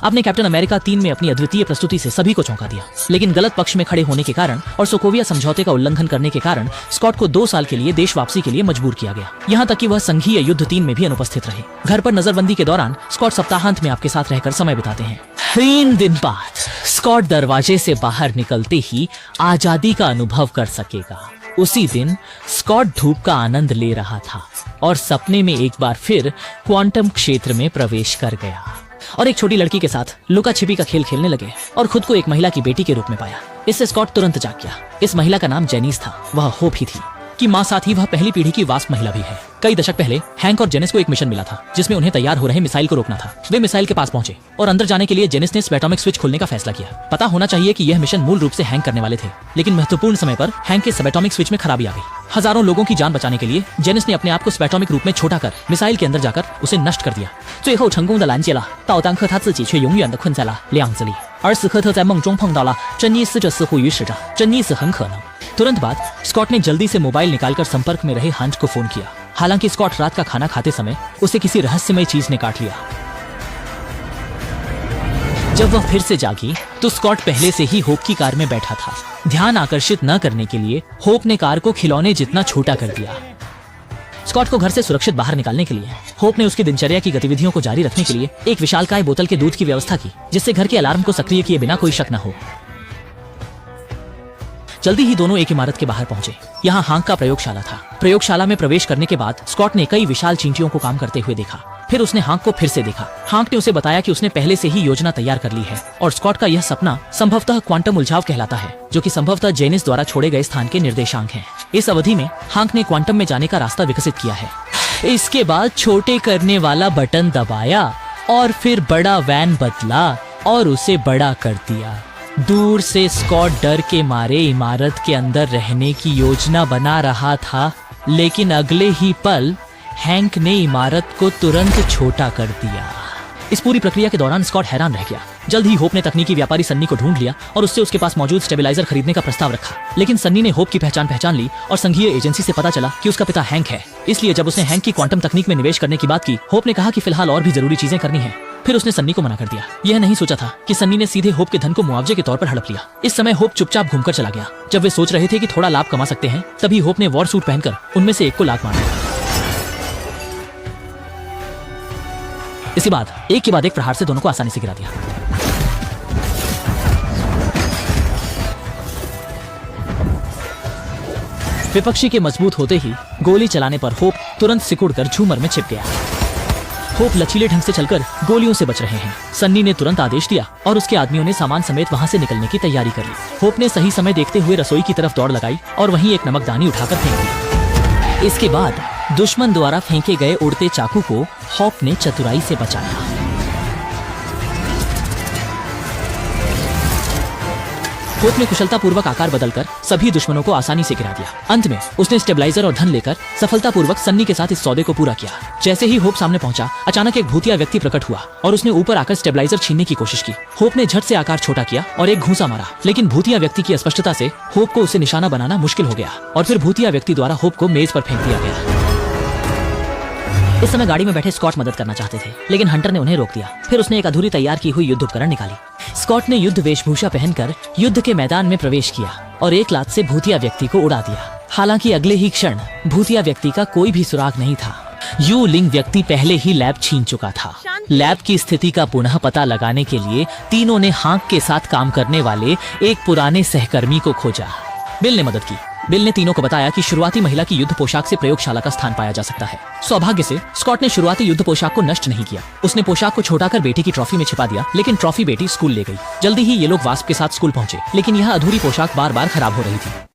आपने captain America 3 में अपनी अद्वितीय प्रस्तुति से सभी को चौंका दिया, लेकिन गलत पक्ष में खड़े होने के कारण और सोकोविया समझौते का उल्लंघन करने के कारण स्कॉट को 2 साल के लिए देश वापसी के लिए मजबूर किया गया। यहाँ तक कि वह संघीय युद्ध 3 में भी अनुपस्थित रहे। घर पर नजरबंदी के दौरान स्कॉट सप्ताहांत में आपके साथ रहकर समय बिताते हैं। 3 दिन बाद स्कॉट दरवाजे से बाहर निकलते ही आजादी का अनुभव कर सकेगा। उसी दिन स्कॉट धूप का आनंद ले रहा था और सपने में एक बार फिर क्वांटम क्षेत्र में प्रवेश कर गया और एक छोटी लड़की के साथ लुका छिपी का खेल खेलने लगे और खुद को एक महिला की बेटी के रूप में पाया। इससे स्कॉट तुरंत जाग गया। इस महिला का नाम जेनिस था। वह होप ही थी कि मां साथ ही वह पहली पीढ़ी की वास्प महिला भी है। कई दशक पहले हैंक और जेनिस को एक मिशन मिला था जिसमें उन्हें तैयार हो रहे मिसाइल को रोकना था। वे मिसाइल के पास पहुंचे और अंदर जाने के लिए जेनिस ने स्पेटोमिक स्विच खोलने का फैसला किया। पता होना चाहिए कि यह मिशन मूल रूप से हैंक करने वाले थे, लेकिन महत्वपूर्ण समय पर हैंक के स्पेटोमिक स्विच में खराबी आ गई। हजारों लोगों की जान बचाने के लिए जेनिस ने अपने आप को स्पेटोमिक रूप में छोटा कर मिसाइल के अंदर जाकर उसे नष्ट कर दिया। 最后成功地拦截了导弹客，他自己却永远地困在了量子里。而斯科特在梦中碰到了珍妮斯，这似乎预示着珍妮斯很可能。तुरंत बाद स्कॉट ने जल्दी से मोबाइल निकालकर संपर्क में रहे हंट को फोन किया। हालांकि स्कॉट रात का खाना खाते समय उसे किसी रहस्यमय चीज ने काट लिया। जब वह फिर से जागी तो स्कॉट पहले से ही होप की कार में बैठा था। ध्यान आकर्षित न करने के लिए होप ने कार को खिलौने जितना छोटा कर दिया। स्कॉट को घर से सुरक्षित बाहर निकालने के लिए होप ने उसकी दिनचर्या की गतिविधियों को जारी रखने के लिए एक विशालकाय बोतल के दूध की व्यवस्था की, जिससे घर के अलार्म को सक्रिय किए बिना कोई शक न हो। जल्दी ही दोनों एक इमारत के बाहर पहुंचे। यहाँ हांक का प्रयोगशाला था। प्रयोगशाला में प्रवेश करने के बाद स्कॉट ने कई विशाल चींटियों को काम करते हुए देखा। फिर उसने हांक को फिर से देखा। हांक ने उसे बताया कि उसने पहले से ही योजना तैयार कर ली है और स्कॉट का यह सपना संभवतः क्वांटम उलझाव कहलाता है, जो कि संभवतः जेनिस द्वारा छोड़े गए स्थान के निर्देशांक हैं। इस अवधि में हांक ने क्वांटम में जाने का रास्ता विकसित किया है। इसके बाद छोटे करने वाला बटन दबाया और फिर बड़ा वैन बदला और उसे बड़ा कर दिया। दूर से स्कॉट डर के मारे इमारत के अंदर रहने की योजना बना रहा था, लेकिन अगले ही पल हैंक ने इमारत को तुरंत छोटा कर दिया। इस पूरी प्रक्रिया के दौरान स्कॉट हैरान रह गया। जल्द ही होप ने तकनीकी व्यापारी सन्नी को ढूंढ लिया और उससे उसके पास मौजूद स्टेबलाइजर खरीदने का प्रस्ताव रखा। लेकिन सन्नी ने होप की पहचान ली और संघीय एजेंसी से पता चला कि उसका पिता हैंक है। इसलिए जब उसने हैंक की क्वांटम तकनीक में निवेश करने की बात की, होप ने कहा कि फिलहाल और भी जरूरी चीजें करनी है। फिर उसने सन्नी को मना कर दिया। यह नहीं सोचा था कि सन्नी ने सीधे होप के धन को मुआवजे के तौर पर हड़प लिया। इस समय होप चुपचाप घूमकर चला गया। जब वे सोच रहे थे कि थोड़ा लाभ कमा सकते हैं, तभी होप ने वॉर सूट पहनकर उनमें से एक को लात मार दिया। इसके बाद एक के बाद एक प्रहार से दोनों को आसानी से गिरा दिया। विपक्षी के मजबूत होते ही गोली चलाने पर होप तुरंत सिकुड़कर झूमर में छिप गया। होप लचीले ढंग से चलकर गोलियों से बच रहे हैं। सन्नी ने तुरंत आदेश दिया और उसके आदमियों ने सामान समेत वहां से निकलने की तैयारी कर ली। होप ने सही समय देखते हुए रसोई की तरफ दौड़ लगाई और वहीं एक नमकदानी उठाकर फेंक दी। इसके बाद दुश्मन द्वारा फेंके गए उड़ते चाकू को होप ने चतुराई से बचाया। होप ने कुशलतापूर्वक आकार बदलकर सभी दुश्मनों को आसानी से गिरा दिया। अंत में उसने स्टेबलाइजर और धन लेकर सफलतापूर्वक सन्नी के साथ इस सौदे को पूरा किया। जैसे ही होप सामने पहुंचा, अचानक एक भूतिया व्यक्ति प्रकट हुआ और उसने ऊपर आकर स्टेबलाइजर छीनने की कोशिश की। होप ने झट से आकार छोटा किया और एक घूंसा मारा, लेकिन भूतिया व्यक्ति की अस्पष्टता से होप को उसे निशाना बनाना मुश्किल हो गया और फिर भूतिया व्यक्ति द्वारा होप को मेज पर फेंक दिया गया। इस समय गाड़ी में बैठे स्कॉट मदद करना चाहते थे, लेकिन हंटर ने उन्हें रोक दिया। फिर उसने एक अधूरी तैयार की हुई युद्ध उपकरण निकाली। स्कॉट ने युद्ध वेशभूषा पहनकर युद्ध के मैदान में प्रवेश किया और एक लात से भूतिया व्यक्ति को उड़ा दिया। हालांकि अगले ही क्षण भूतिया व्यक्ति का कोई भी सुराग नहीं था। यू लिंग व्यक्ति पहले ही लैब छीन चुका था। लैब की स्थिति का पुनः पता लगाने के लिए तीनों ने हांक के साथ काम करने वाले एक पुराने सहकर्मी को खोजा। बिल ने मदद की। बिल ने तीनों को बताया कि शुरुआती महिला की युद्ध पोशाक से प्रयोगशाला का स्थान पाया जा सकता है। सौभाग्य से स्कॉट ने शुरुआती युद्ध पोशाक को नष्ट नहीं किया। उसने पोशाक को छोटा कर बेटी की ट्रॉफी में छिपा दिया, लेकिन ट्रॉफी बेटी स्कूल ले गई। जल्दी ही ये लोग वास्प के साथ स्कूल पहुंचे, लेकिन यह अधूरी पोशाक बार बार खराब हो रही थी।